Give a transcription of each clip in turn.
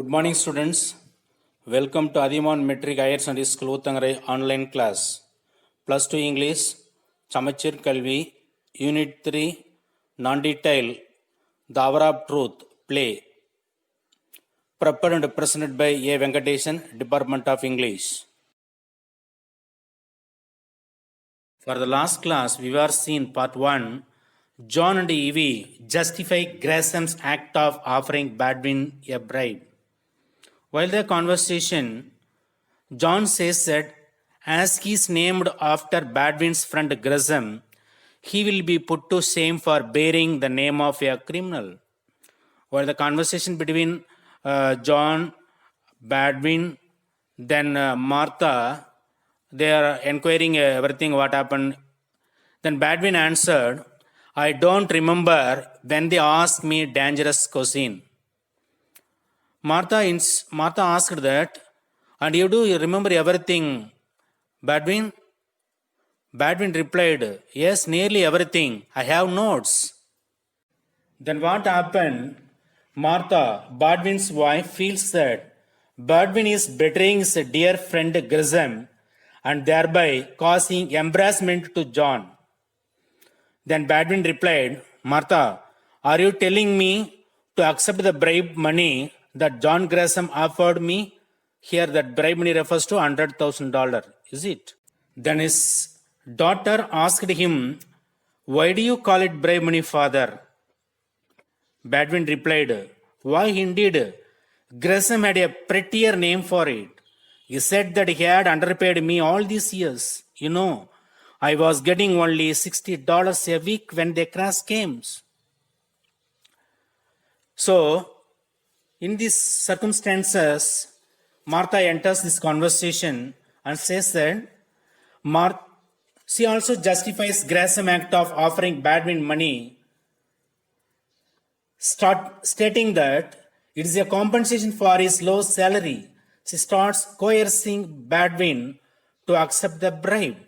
Good morning, students. Welcome to Adiman Metric Higher Secondary School Uttangarai online class. Plus 2 English, Chamachir Kalvi, Unit 3, Non-Detail, The Hour of Truth, Play. Prepared and presented by A. Venkatesan, Department of English. For the last class, we were seen part 1. John and Evie justify Graham's act of offering Baldwin a bribe. While the conversation, John says that as he is named after Baldwin's friend Gresham, he will be put to shame for bearing the name of a criminal. While the conversation between John, Baldwin, then Martha, they are inquiring everything what happened. Then Baldwin answered, I don't remember when they asked me dangerous question. Martha asked that, and you do remember everything, Baldwin? Baldwin replied, yes, nearly everything. I have notes. Then what happened? Martha, Baldwin's wife, feels that Baldwin is betraying his dear friend Gresham and thereby causing embarrassment to John. Then Baldwin replied, Martha, are you telling me to accept the bribe money that John Gresham offered me? Here that bribe money refers to $100,000, is it? Then his daughter asked him, why do you call it bribe money, father? Baldwin replied, why indeed? Gresham had a prettier name for it. He said that he had underpaid me all these years. You know, I was getting only $60 a week when the crash came. So, in these circumstances, Martha enters this conversation and says that she also justifies Graham's act of offering Baldwin money, stating that it is a compensation for his low salary. She starts coercing Baldwin to accept the bribe.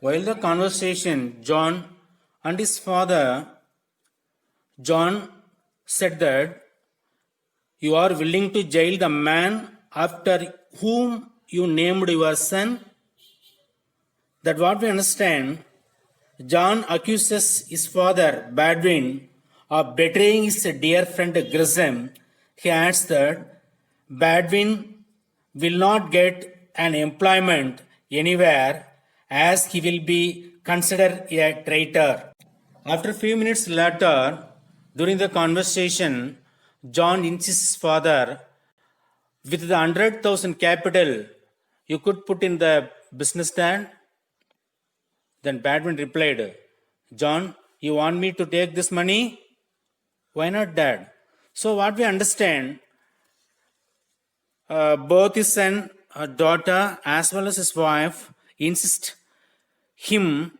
While the conversation, John and his father, John said that you are willing to jail the man after whom you named your son. That what we understand, John accuses his father, Baldwin, of betraying his dear friend Gresham. He adds that Baldwin will not get an employment anywhere as he will be considered a traitor. After a few minutes later, during the conversation, John insists his father, with the 100,000 capital, you could put in the business, dad? Then Baldwin replied, John, you want me to take this money? Why not, dad? So what we understand, both his son, daughter, as well as his wife, insist him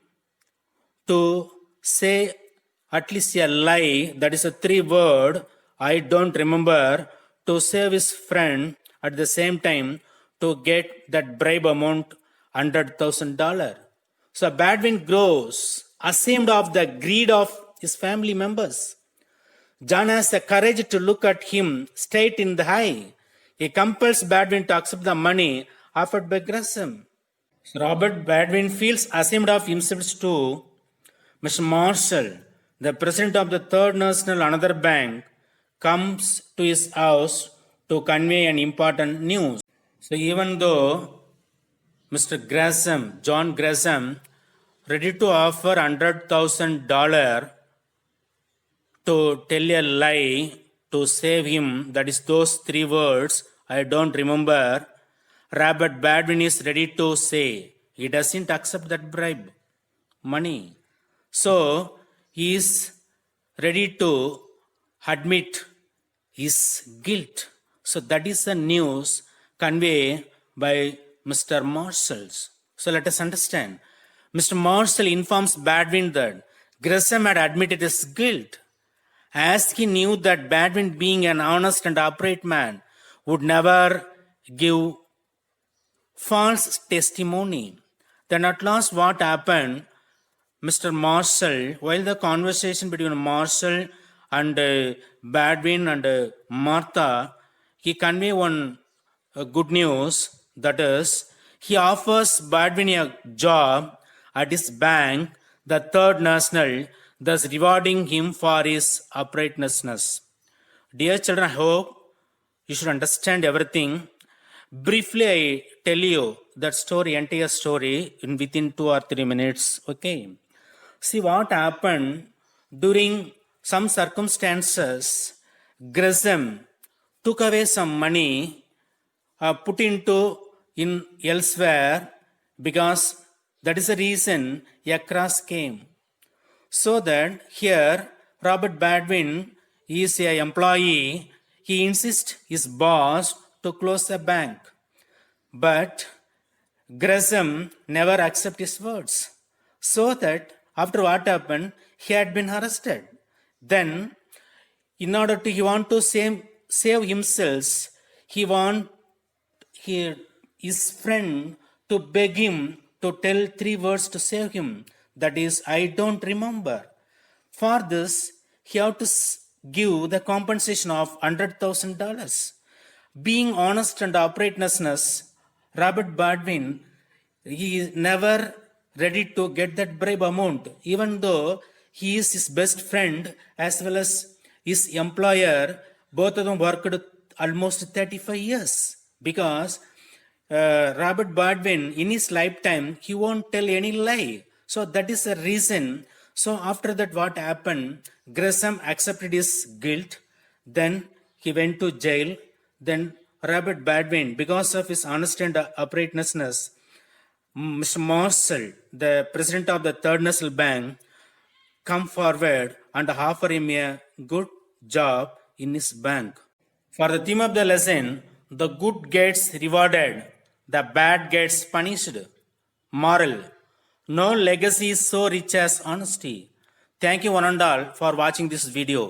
to say at least a lie, that is a 3-word, I don't remember, to save his friend at the same time to get that bribe amount $100,000. So Baldwin grows ashamed of the greed of his family members. John has the courage to look at him straight in the eye. He compels Baldwin to accept the money offered by Gresham. Robert Baldwin feels ashamed of himself too. Mr. Marshall, the president of the Third National Another Bank, comes to his house to convey an important news. So even though Mr. Gresham, John Gresham, ready to offer $100,000 to tell a lie to save him, that is those 3 words, I don't remember, Robert Baldwin is ready to say he doesn't accept that bribe money. So he is ready to admit his guilt. So that is the news conveyed by Mr. Marshall. So let us understand. Mr. Marshall informs Baldwin that Gresham had admitted his guilt, as he knew that Baldwin, being an honest and upright man, would never give false testimony. Then at last what happened? Mr. Marshall, while the conversation between Marshall and Baldwin and Martha, he convey one good news, that is, he offers Baldwin a job at his bank, the Third National, thus rewarding him for his uprightness. Dear children, I hope you should understand everything. Briefly, I tell you that story, entire story, in within 2 or 3 minutes. Okay. See what happened during some circumstances. Gresham took away some money, put into in elsewhere, because that is the reason a cross came. So that here Robert Baldwin is an employee. He insists his boss to close the bank. But Gresham never accepted his words. So that after what happened, he had been arrested. Then, in order to he want to save himself, he want his friend to beg him to tell 3 words to save him. That is, I don't remember. For this, he had to give the compensation of $100,000. Being honest and uprightness, Robert Baldwin, he is never ready to get that bribe amount, even though he is his best friend as well as his employer. Both of them worked almost 35 years, because Robert Baldwin, in his lifetime, he won't tell any lie. So that is the reason. So after that, what happened? Gresham accepted his guilt. Then he went to jail. Then Robert Baldwin, because of his honesty and uprightness, Mr. Marshall, the president of the Third National Bank, come forward and offer him a good job in his bank. For the theme of the lesson, the good gets rewarded, the bad gets punished. Moral: no legacy is so rich as honesty. Thank you one and all for watching this video.